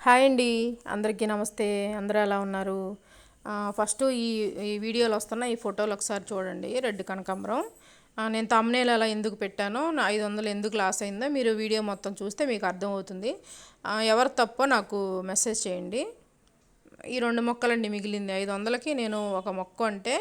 Hi అండి. అందరికీ నమస్తే. అందరూ ఎలా ఉన్నారు? ఫస్ట్ ఈ వీడియోలో వస్తున్న ఈ ఫోటోలు ఒకసారి చూడండి. రెడ్ కనకాంబరం. నేను తమ్నేల్ అలా ఎందుకు పెట్టానో, నా 500 ఎందుకు లాస్ అయిందో మీరు వీడియో మొత్తం చూస్తే మీకు అర్థమవుతుంది. ఎవరు తప్పో నాకు మెసేజ్ చేయండి. ఈ 2 మొక్కలండి మిగిలింది. 500కి నేను ఒక మొక్క అంటే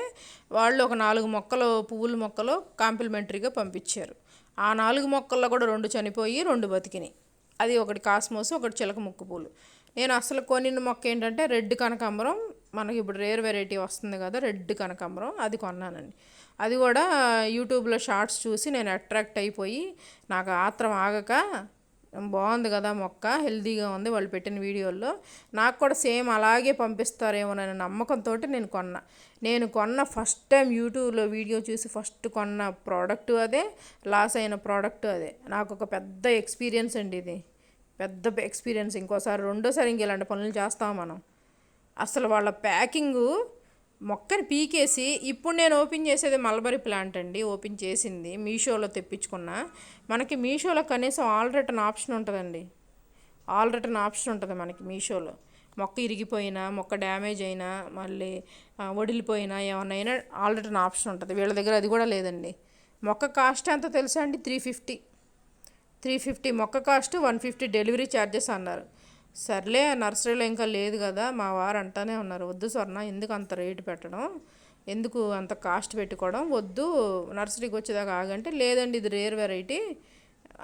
వాళ్ళు ఒక 4 మొక్కలు పువ్వుల మొక్కలు కాంప్లిమెంటరీగా పంపించారు. ఆ 4 మొక్కల్లో కూడా 2 చనిపోయి 2 బతికినాయి. అది ఒకటి కాస్మోస్, ఒకటి చిలక ముక్కు పూలు. నేను అసలు కొనిన మొక్క ఏంటంటే రెడ్ కనకాంబరం. మనకి ఇప్పుడు రేర్ వెరైటీ వస్తుంది కదా, రెడ్ కనకాంబరం, అది కొన్నానండి. అది కూడా యూట్యూబ్లో షార్ట్స్ చూసి నేను అట్రాక్ట్ అయిపోయి నాకు ఆత్రం ఆగక, బాగుంది కదా మొక్క, హెల్తీగా ఉంది వాళ్ళు పెట్టిన వీడియోల్లో, నాకు కూడా సేమ్ అలాగే పంపిస్తారేమోనని నమ్మకంతో నేను కొన్న ఫస్ట్ టైం యూట్యూబ్లో వీడియో చూసి ఫస్ట్ కొన్న ప్రోడక్ట్ అదే, లాస్ అయిన ప్రోడక్ట్ అదే. నాకు ఒక పెద్ద ఎక్స్పీరియన్స్ అండి ఇది, పెద్ద ఎక్స్పీరియన్స్. ఇంకోసారి రెండోసారి ఇంక ఇలాంటి పనులు చేస్తాం మనం. అసలు వాళ్ళ ప్యాకింగు మొక్కని పీకేసి, ఇప్పుడు నేను ఓపెన్ చేసేది మల్బరీ ప్లాంట్ అండి. ఓపెన్ చేసింది మీషోలో తెప్పించుకున్నా. మనకి మీషోలో కనీసం ఆల్ రిటర్న్ ఆప్షన్ ఉంటుందండి. ఆల్ రిటర్న్ ఆప్షన్ ఉంటుంది మనకి మీషోలో. మొక్క ఇరిగిపోయినా, మొక్క డ్యామేజ్ అయినా, మళ్ళీ వడిలిపోయినా, ఏమన్నా ఆల్ రిటర్న్ ఆప్షన్ ఉంటుంది. వీళ్ళ దగ్గర అది కూడా లేదండి. మొక్క కాస్ట్ ఎంతో తెలుసా అండి? 350 మొక్క కాస్ట్, 150 డెలివరీ ఛార్జెస్ అన్నారు. సర్లే, నర్సరీలో ఇంకా లేదు కదా, మా వారు అంటానే ఉన్నారు, వద్దు స్వర్ణ, ఎందుకు అంత రేటు పెట్టడం, ఎందుకు అంత కాస్ట్ పెట్టుకోవడం, వద్దు నర్సరీకి వచ్చేదాకా ఆగంటే, లేదండి ఇది రేర్ వెరైటీ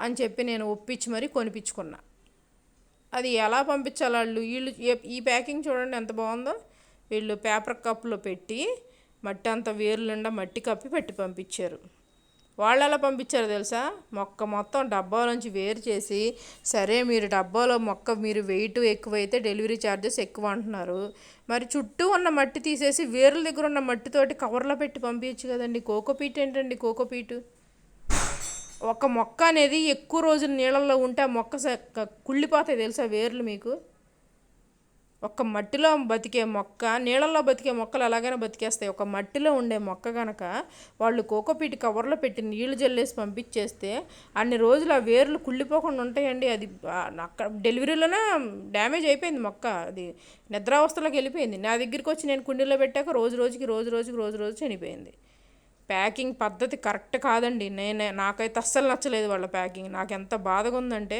అని చెప్పి నేను ఒప్పించి మరీ కొనిపించుకున్నా. అది ఎలా పంపించాలి వీళ్ళు ఈ ప్యాకింగ్ చూడండి ఎంత బాగుందో. వీళ్ళు పేపర్ కప్లో పెట్టి మట్టి అంతా వేర్లు నిండా మట్టి కప్పి పెట్టి పంపించారు. వాళ్ళు ఎలా పంపించారో తెలుసా? మొక్క మొత్తం డబ్బాలోంచి వేరు చేసి, సరే మీరు డబ్బాలో మొక్క మీరు వెయిట్ ఎక్కువైతే డెలివరీ ఛార్జెస్ ఎక్కువ అంటున్నారు, మరి చుట్టూ ఉన్న మట్టి తీసేసి వేర్ల దగ్గర ఉన్న మట్టితోటి కవర్లో పెట్టి పంపించచ్చు కదండి. కోకోపీట్ ఏంటండి కోకోపీటు? ఒక మొక్క అనేది ఎక్కువ రోజులు నీళ్ళల్లో ఉంటే ఆ మొక్క కుళ్ళిపోతాయి తెలుసా వేర్లు మీకు. ఒక మట్టిలో బతికే మొక్క, నీళ్ళల్లో బతికే మొక్కలు ఎలాగైనా బతికేస్తాయి. ఒక మట్టిలో ఉండే మొక్క కనుక వాళ్ళు కోకోపీట్ కవర్లో పెట్టి నీళ్లు జల్లేసి పంపించేస్తే అన్ని రోజులు ఆ వేర్లు కుళ్ళిపోకుండా ఉంటాయండి. అది అక్కడ డెలివరీలోనే డ్యామేజ్ అయిపోయింది మొక్క, అది నిద్రావస్థలోకి వెళ్ళిపోయింది. నా దగ్గరికి వచ్చి నేను కుండీలో పెట్టాక రోజు రోజు చనిపోయింది. ప్యాకింగ్ పద్ధతి కరెక్ట్ కాదండి. నాకైతే అస్సలు నచ్చలేదు వాళ్ళ ప్యాకింగ్. నాకు ఎంత బాధగా ఉందంటే,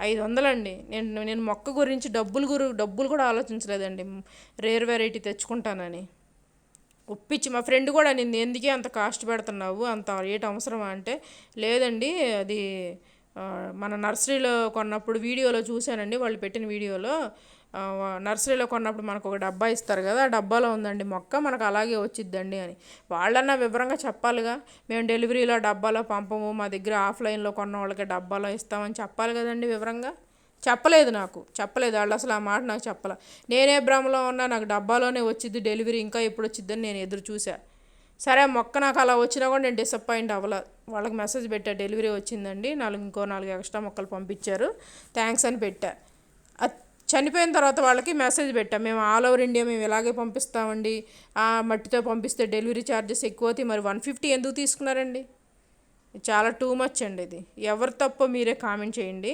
500 అండి. నేను మొక్క గురించి డబ్బులు కూడా ఆలోచించలేదండి, రేర్ వెరైటీ తెచ్చుకుంటానని ఒప్పించి. మా ఫ్రెండ్ కూడా నిన్ను ఎందుకే అంత కాస్ట్ పెడుతున్నావు, అంత రేట్ అవసరమా అంటే, లేదండి అది మన నర్సరీలో కొన్నప్పుడు వీడియోలో చూశానండి, వాళ్ళు పెట్టిన వీడియోలో నర్సరీలో కొన్నప్పుడు మనకు ఒక డబ్బా ఇస్తారు కదా, ఆ డబ్బాలో ఉందండి మొక్క, మనకు అలాగే వచ్చిద్దండి అని. వాళ్ళన్నా వివరంగా చెప్పాలిగా. మేము డెలివరీలో డబ్బాలో పంపము, మా దగ్గర ఆఫ్లైన్లో కొన్న వాళ్ళకి డబ్బాలో ఇస్తామని చెప్పాలి కదండి వివరంగా. చెప్పలేదు వాళ్ళు అసలు. ఆ మాట నాకు చెప్పాల. నేనే భ్రమలో ఉన్నా, నాకు డబ్బాలోనే వచ్చింది డెలివరీ, ఇంకా ఎప్పుడు వచ్చిద్దని నేను ఎదురు చూసా. సరే మొక్క నాకు అలా వచ్చినా కూడా నేను డిసప్పాయింట్ అవ్వలే. వాళ్ళకి మెసేజ్ పెట్టా, డెలివరీ వచ్చిందండి, ఇంకో 4 ఎక్స్ట్రా మొక్కలు పంపించారు, థ్యాంక్స్ అని పెట్టా. చనిపోయిన తర్వాత వాళ్ళకి మెసేజ్ పెట్టాం, మేము ఆల్ ఓవర్ ఇండియా మేము ఇలాగే పంపిస్తామండి, ఆ మట్టితో పంపిస్తే డెలివరీ ఛార్జెస్ ఎక్కువ అవుతాయి, మరి 150 ఎందుకు తీసుకున్నారండి? చాలా టూ మచ్ అండి ఇది. ఎవరు తప్పో మీరే కామెంట్ చేయండి.